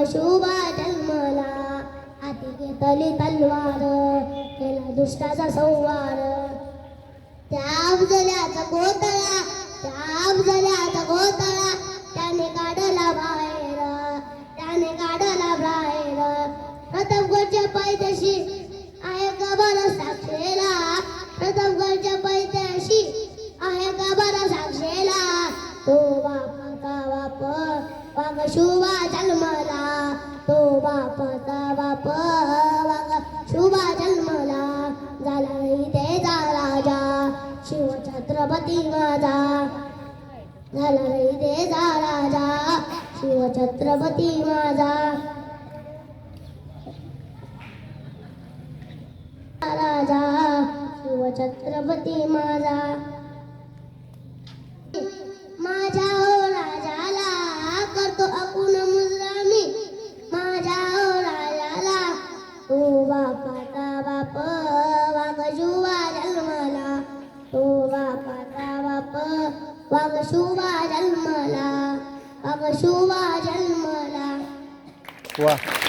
शुभा जन्मला, हाती घेतली तलवार, केला दुष्टाचा संवार. त्या अफजल्याचा घोटाळा, त्या अफजल्याचा घोटाळा, त्याने काढला बाहेर, त्याने काढला बाहेर. प्रतापगडच्या पायथ्याशी आहे का बरं साक्षीला, प्रतापगडच्या पायथ्याशी आहे का बरं साक्षीला. तो बापाचा बाप वाघ शुभा जन्मला, तो बापाचा बाप वाघ शुभा जन्मला. झाला इथेचा राजा शिवछत्रपती माझा, झाला इथेचा राजा शिवछत्रपती माझा. राजा शिवछत्रपती माझा. माझ्या हो राजाला करतो अकुन मुजरामी, माझ्या हो राजाला. तो बापाचा बाप वाघ शुभा जन्मला, तो बापाचा बाप वाघ शुभा जन्मला, वाघ शुभा जन्मला. वाह.